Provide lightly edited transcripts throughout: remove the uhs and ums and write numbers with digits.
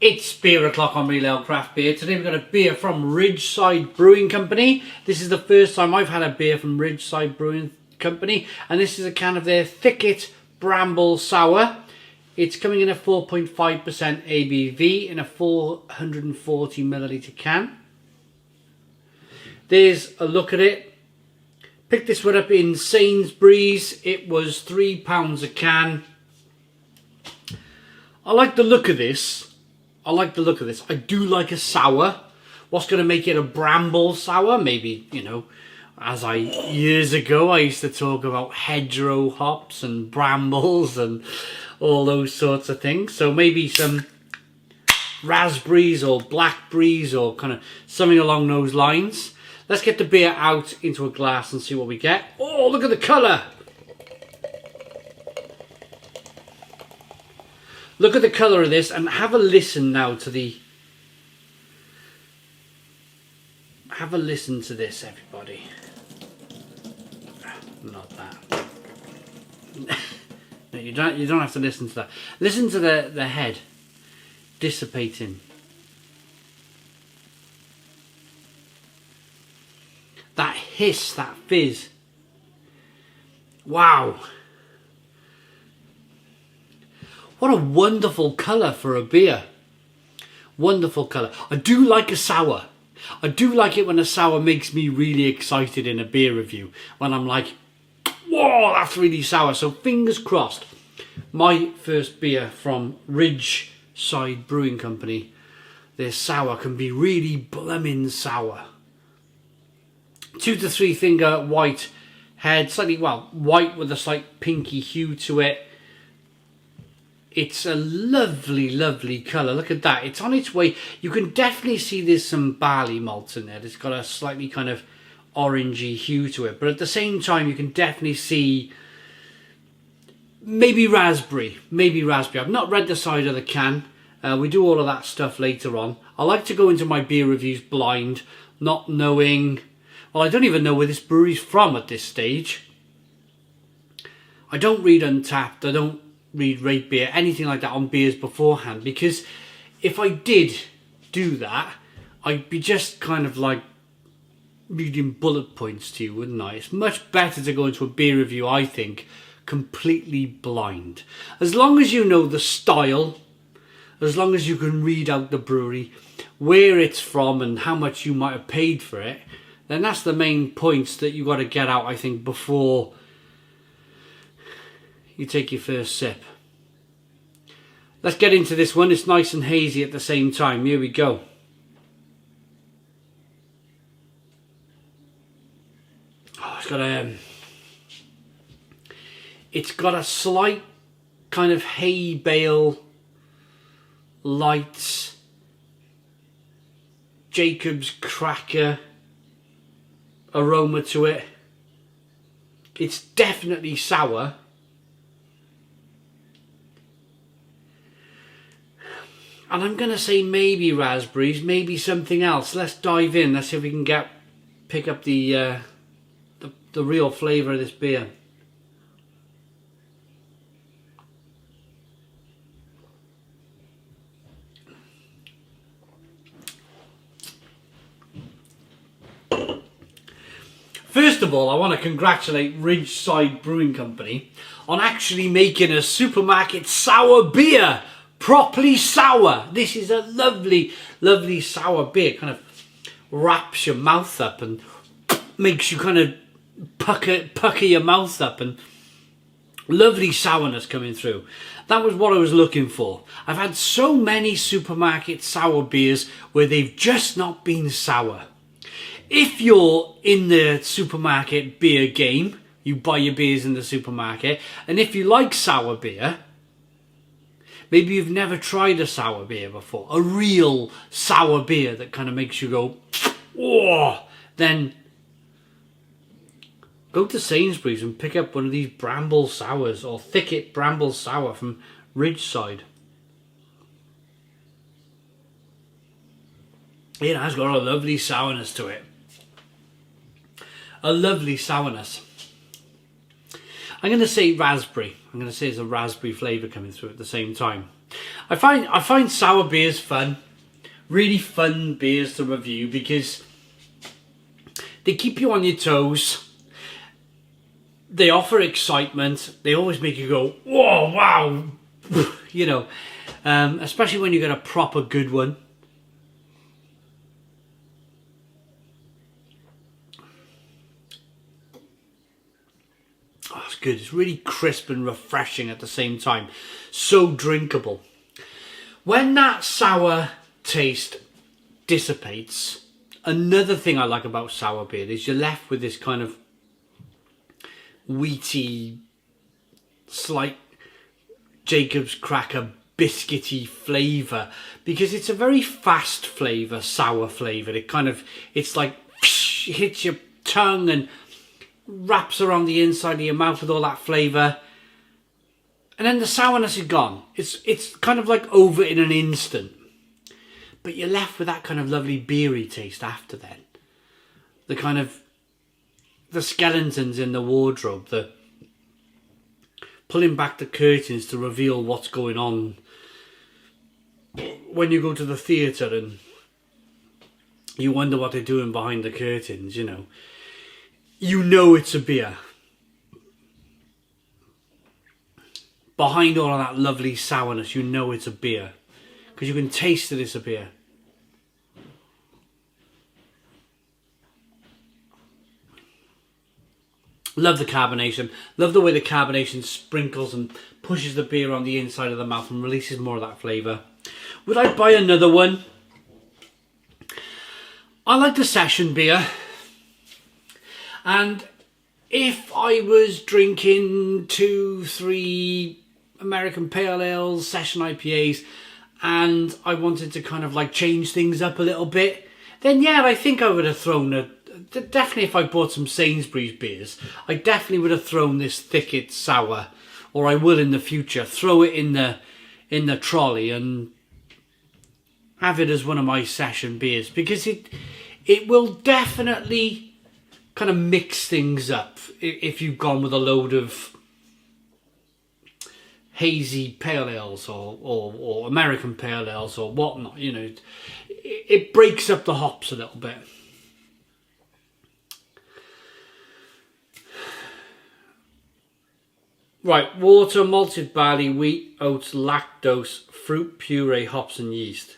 It's beer o'clock on Real Ale Craft Beer. Today we've got a beer from Ridgeside Brewing Company. This is the first time I've had a beer from Ridgeside Brewing Company, and this is a can of their Thicket Bramble Sour. It's coming in at 4.5% ABV in a 440 milliliter can. There's a look at it. Picked this one up in Sainsbury's. It was £3 a can. I like the look of this. I do like a sour. What's going to make it a bramble sour? Maybe, you know, years ago I used to talk about hedgerow hops and brambles and all those sorts of things. So maybe some raspberries or blackberries or kind of something along those lines. Let's get the beer out into a glass and see what we get. Oh, look at the colour! Look at the colour of this and have a listen now to the... Have a listen to this, everybody. Not that. No, you don't have to listen to that. Listen to the head dissipating. That hiss, that fizz. Wow. What a wonderful colour for a beer. Wonderful colour. I do like a sour. I do like it when a sour makes me really excited in a beer review. When I'm like, whoa, that's really sour. So fingers crossed. My first beer from Ridgeside Brewing Company. Their sour can be really blooming sour. 2 to 3 finger white head. Slightly, well, white with a slight pinky hue to it. It's a lovely, lovely colour. Look at that. It's on its way. You can definitely see there's some barley malt in there. It's got a slightly kind of orangey hue to it. But at the same time, you can definitely see maybe raspberry. Maybe raspberry. I've not read the side of the can. We do all of that stuff later on. I like to go into my beer reviews blind, not knowing... Well, I don't even know where this brewery's from at this stage. I don't read Untapped. I don't read Rate Beer, anything like that on beers beforehand, because if I did do that, I'd be just kind of like reading bullet points to you, wouldn't I? It's much better to go into a beer review, I think, completely blind. As long as you know the style, as long as you can read out the brewery, where it's from and how much you might have paid for it, then that's the main points that you got to get out, I think, before you take your first sip. Let's get into this one. It's nice and hazy at the same time. Here we go. Oh, it's got a slight kind of hay bale, light Jacob's cracker aroma to it. It's definitely sour. And I'm going to say maybe raspberries, maybe something else. Let's dive in. Let's see if we can pick up the real flavour of this beer. First of all, I want to congratulate Ridgeside Brewing Company on actually making a supermarket sour beer. Properly sour. This is a lovely, lovely sour beer. Kind of wraps your mouth up and makes you kind of pucker your mouth up, and lovely sourness coming through. That was what I was looking for. I've had so many supermarket sour beers where they've just not been sour. If you're in the supermarket beer game, you buy your beers in the supermarket, and if you like sour beer, maybe you've never tried a sour beer before, a real sour beer that kind of makes you go, oh, then go to Sainsbury's and pick up one of these Bramble Sours or Thicket Bramble Sour from Ridgeside. It has got a lovely sourness to it. A lovely sourness. I'm going to say raspberry. I'm going to say there's a raspberry flavour coming through at the same time. I find sour beers fun. Really fun beers to review because they keep you on your toes. They offer excitement. They always make you go, whoa, wow. You know, especially when you get a proper good one. Oh, it's good. It's really crisp and refreshing at the same time. So drinkable. When that sour taste dissipates, another thing I like about sour beer is you're left with this kind of wheaty, slight Jacob's cracker biscuity flavour, because it's a very fast flavour, sour flavour. It's like hits your tongue and wraps around the inside of your mouth with all that flavour, and then the sourness is gone. It's kind of like over in an instant, but you're left with that kind of lovely beery taste after then. The kind of the skeletons in the wardrobe, the pulling back the curtains to reveal what's going on when you go to the theatre and you wonder what they're doing behind the curtains, you know. You know it's a beer. Behind all of that lovely sourness, you know it's a beer. Because you can taste that it's a beer. Love the carbonation. Love the way the carbonation sprinkles and pushes the beer on the inside of the mouth and releases more of that flavour. Would I buy another one? I like the session beer. And if I was drinking 2-3 American Pale Ales, session IPAs, and I wanted to kind of like change things up a little bit, then yeah, I think I would have thrown definitely if I bought some Sainsbury's beers, I definitely would have thrown this Thicket Sour, or I will in the future, throw it in the trolley and have it as one of my session beers, because it will definitely kind of mix things up if you've gone with a load of hazy pale ales or American pale ales or whatnot, you know. It breaks up the hops a little bit. Right, water, malted barley, wheat, oats, lactose, fruit puree, hops and yeast.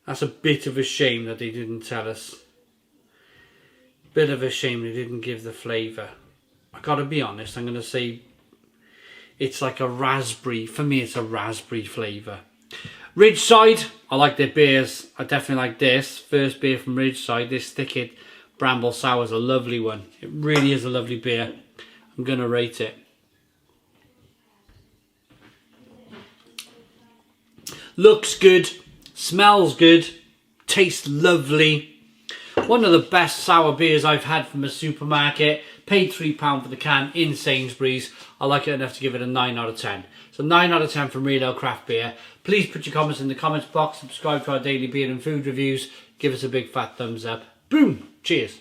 That's a bit of a shame that they didn't tell us. Bit of a shame they didn't give the flavour. I gotta be honest, I'm gonna say it's like a raspberry. For me, it's a raspberry flavour. Ridgeside, I like their beers. I definitely like this. First beer from Ridgeside, this Thicket Bramble Sour is a lovely one. It really is a lovely beer. I'm gonna rate it. Looks good, smells good, tastes lovely. One of the best sour beers I've had from a supermarket. Paid £3 for the can in Sainsbury's. I like it enough to give it a 9 out of 10. So 9 out of 10 from Real Ale Craft Beer. Please put your comments in the comments box. Subscribe to our daily beer and food reviews. Give us a big fat thumbs up. Boom! Cheers.